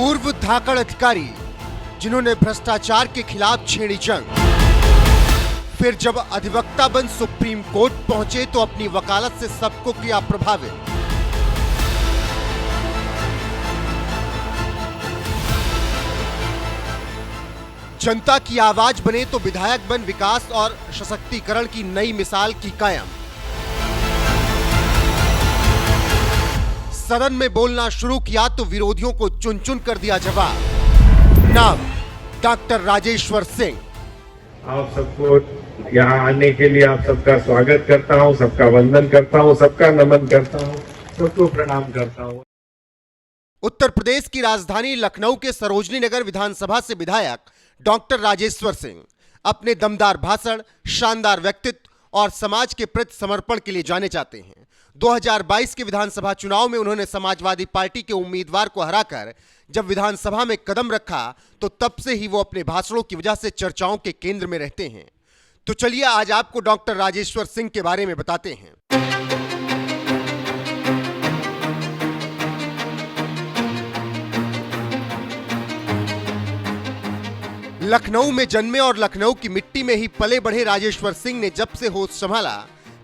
पूर्व धाकड़ अधिकारी जिन्होंने भ्रष्टाचार के खिलाफ छेड़ी जंग, फिर जब अधिवक्ता बन सुप्रीम कोर्ट पहुंचे तो अपनी वकालत से सबको किया प्रभावित। जनता की आवाज बने तो विधायक बन विकास और सशक्तिकरण की नई मिसाल की कायम। सदन में बोलना शुरू किया तो विरोधियों को चुन चुन कर दिया जवाब। नाम डॉक्टर राजेश्वर सिंह। आप सबको यहाँ आने के लिए आप सबका स्वागत करता हूँ, सबका वंदन करता हूँ, सबका नमन करता हूँ, सबको प्रणाम करता हूँ। उत्तर प्रदेश की राजधानी लखनऊ के सरोजनी नगर विधानसभा से विधायक डॉक्टर राजेश्वर सिंह अपने दमदार भाषण, शानदार व्यक्तित्व और समाज के प्रति समर्पण के लिए जाने जाते हैं। 2022 के विधानसभा चुनाव में उन्होंने समाजवादी पार्टी के उम्मीदवार को हराकर जब विधानसभा में कदम रखा तो तब से ही वो अपने भाषणों की वजह से चर्चाओं के केंद्र में रहते हैं। तो चलिए आज आपको डॉक्टर राजेश्वर सिंह के बारे में बताते हैं। लखनऊ में जन्मे और लखनऊ की मिट्टी में ही पले बढ़े राजेश्वर सिंह ने जब से होश संभाला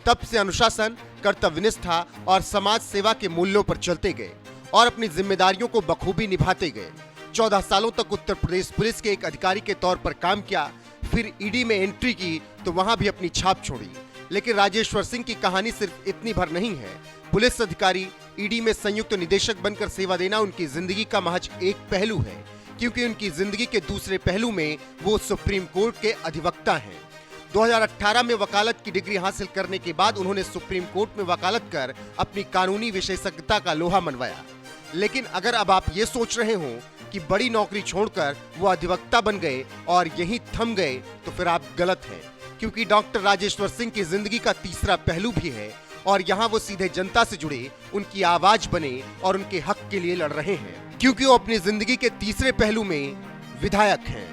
तब से अनुशासन, कर्तव्यनिष्ठा और समाज सेवा के मूल्यों पर चलते गए और अपनी जिम्मेदारियों को बखूबी निभाते गए। 14 सालों तक उत्तर प्रदेश पुलिस के एक अधिकारी के तौर पर काम किया, फिर ईडी में एंट्री की तो वहां भी अपनी छाप छोड़ी। लेकिन राजेश्वर सिंह की कहानी सिर्फ इतनी भर नहीं है। पुलिस अधिकारी, ईडी में संयुक्त निदेशक बनकर सेवा देना उनकी जिंदगी का महज एक पहलू है, क्योंकि उनकी जिंदगी के दूसरे पहलू में वो सुप्रीम कोर्ट के अधिवक्ता हैं। 2018 में वकालत की डिग्री हासिल करने के बाद उन्होंने सुप्रीम कोर्ट में वकालत कर अपनी कानूनी विशेषज्ञता का लोहा मनवाया। लेकिन अगर अब आप ये सोच रहे हो कि बड़ी नौकरी छोड़कर वो अधिवक्ता बन गए और यहीं थम गए तो फिर आप गलत हैं, क्योंकि डॉक्टर राजेश्वर सिंह की जिंदगी का तीसरा पहलू भी है और यहाँ वो सीधे जनता से जुड़े, उनकी आवाज बने और उनके हक के लिए लड़ रहे हैं, क्योंकि वो अपनी जिंदगी के तीसरे पहलू में विधायक हैं।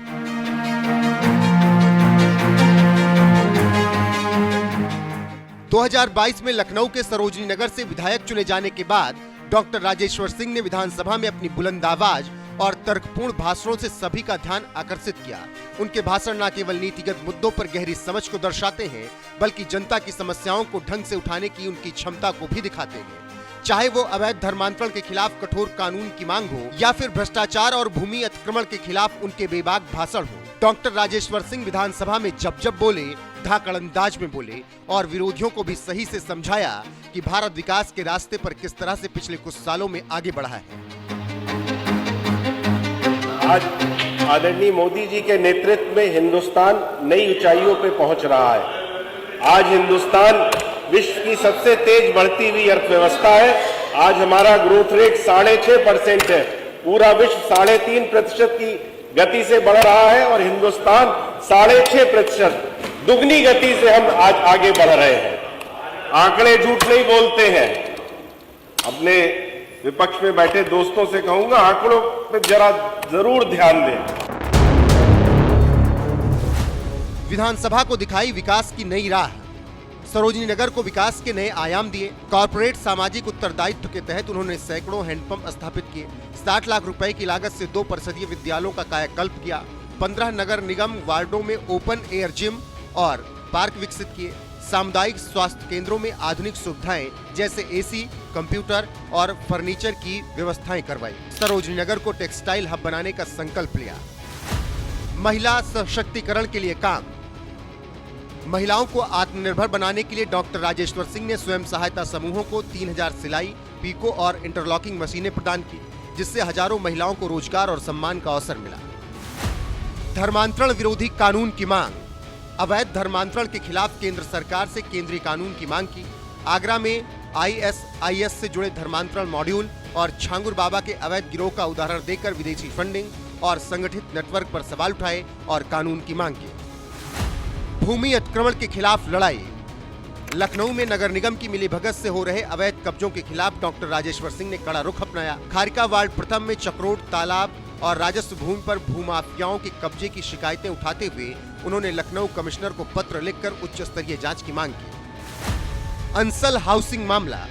दो 2022 में लखनऊ के सरोजनी नगर से विधायक चुने जाने के बाद डॉक्टर राजेश्वर सिंह ने विधानसभा में अपनी बुलंद आवाज और तर्कपूर्ण भाषणों से सभी का ध्यान आकर्षित किया। उनके भाषण न केवल नीतिगत मुद्दों पर गहरी समझ को दर्शाते हैं, बल्कि जनता की समस्याओं को ढंग से उठाने की उनकी क्षमता को भी दिखाते हैं। चाहे वो अवैध धर्मांतरण के खिलाफ कठोर कानून की मांग हो या फिर भ्रष्टाचार और भूमि अतिक्रमण के खिलाफ उनके बेबाक भाषण हो, डॉक्टर राजेश्वर सिंह विधानसभा में जब बोले धाकड़ अंदाज में बोले और विरोधियों को भी सही से समझाया कि भारत विकास के रास्ते पर किस तरह से पिछले कुछ सालों में आगे बढ़ा है। आज आदरणीय मोदी जी के नेतृत्व में हिंदुस्तान नई ऊंचाइयों पर पहुंच रहा है। आज हिंदुस्तान विश्व की सबसे तेज बढ़ती हुई अर्थव्यवस्था है। आज हमारा ग्रोथ रेट 6.5% है। पूरा विश्व 3.5% की गति से बढ़ रहा है और हिंदुस्तान 6.5% दुगनी गति से हम आज आगे बढ़ रहे हैं। आंकड़े झूठ नहीं बोलते हैं। अपने विपक्ष में बैठे दोस्तों से कहूंगा, आंकड़ों पे जरा जरूर ध्यान दें। विधानसभा को दिखाई विकास की नई राह, सरोजनी नगर को विकास के नए आयाम दिए। कॉर्पोरेट सामाजिक उत्तरदायित्व के तहत उन्होंने सैकड़ों हैंडपंप स्थापित किए। 60 लाख रुपए की लागत से 2 परिषदीय विद्यालयों का कायाकल्प किया। 15 नगर निगम वार्डों में ओपन एयर जिम और पार्क विकसित किए। सामुदायिक स्वास्थ्य केंद्रों में आधुनिक सुविधाएं जैसे एसी, कंप्यूटर और फर्नीचर की व्यवस्थाएं करवाई। सरोजनी नगर को टेक्सटाइल हब बनाने का संकल्प लिया। महिला सशक्तिकरण के लिए काम, महिलाओं को आत्मनिर्भर बनाने के लिए डॉक्टर राजेश्वर सिंह ने स्वयं सहायता समूहों को 3000 सिलाई, पीको और इंटरलॉकिंग मशीनें प्रदान की, जिससे हजारों महिलाओं को रोजगार और सम्मान का अवसर मिला। धर्मांतरण विरोधी कानून की मांग, अवैध धर्मांतरण के खिलाफ केंद्र सरकार से केंद्रीय कानून की मांग की। आगरा में ISIS से जुड़े धर्मांतरण मॉड्यूल और छांगुर बाबा के अवैध गिरोह का उदाहरण देकर विदेशी फंडिंग और संगठित नेटवर्क पर सवाल उठाए और कानून की मांग की। भूमि अतिक्रमण के खिलाफ लड़ाई, लखनऊ में नगर निगम की मिलीभगत से हो रहे अवैध कब्जों के खिलाफ डॉक्टर राजेश्वर सिंह ने कड़ा रुख अपनाया। खारिका वार्ड प्रथम में चक्रोट, तालाब और राजस्व भूमि पर भूमाफियाओं के कब्जे की शिकायतें उठाते हुए उन्होंने लखनऊ कमिश्नर को पत्र लिखकर उच्च स्तरीय जांच की मांग की। अंसल हाउसिंग मामला,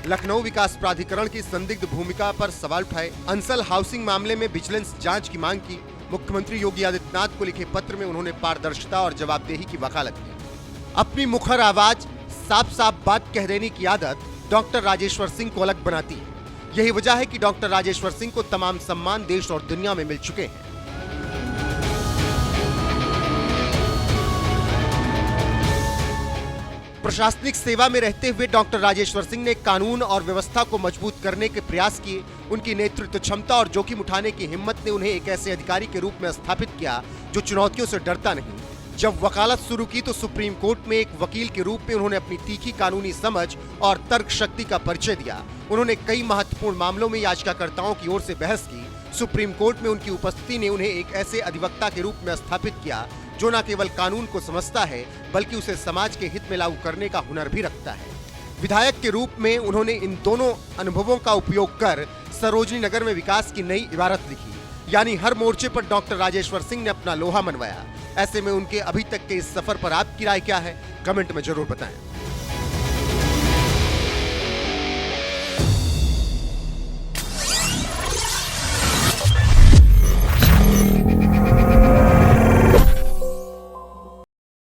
लखनऊ विकास प्राधिकरण की संदिग्ध भूमिका पर सवाल उठाए, अंसल हाउसिंग मामले में विजिलेंस जांच की मांग की। मुख्यमंत्री योगी आदित्यनाथ को लिखे पत्र में उन्होंने पारदर्शिता और जवाबदेही की वकालत की। अपनी मुखर आवाज, साफ साफ बात कह देने की आदत डॉक्टर राजेश्वर सिंह को अलग बनाती है। यही वजह है कि डॉक्टर राजेश्वर सिंह को तमाम सम्मान देश और दुनिया में मिल चुके हैं। प्रशासनिक सेवा में रहते हुए डॉक्टर राजेश्वर सिंह ने कानून और व्यवस्था को मजबूत करने के प्रयास किए। उनकी नेतृत्व क्षमता और जोखिम उठाने की हिम्मत ने उन्हें एक ऐसे अधिकारी के रूप में स्थापित किया जो चुनौतियों से डरता नहीं। जब वकालत शुरू की तो सुप्रीम कोर्ट में एक वकील के रूप में उन्होंने अपनी तीखी कानूनी समझ और तर्क शक्ति का परिचय दिया। उन्होंने कई महत्वपूर्ण मामलों में याचिकाकर्ताओं की ओर से बहस की। सुप्रीम कोर्ट में उनकी उपस्थिति ने उन्हें एक ऐसे अधिवक्ता के रूप में स्थापित किया जो न केवल कानून को समझता है बल्कि उसे समाज के हित में लागू करने का हुनर भी रखता है। विधायक के रूप में उन्होंने इन दोनों अनुभवों का उपयोग कर सरोजनी नगर में विकास की नई इबारत लिखी, यानी हर मोर्चे पर डॉक्टर राजेश्वर सिंह ने अपना लोहा मनवाया। ऐसे में उनके अभी तक के इस सफर पर आपकी राय क्या है, कमेंट में जरूर बताएं।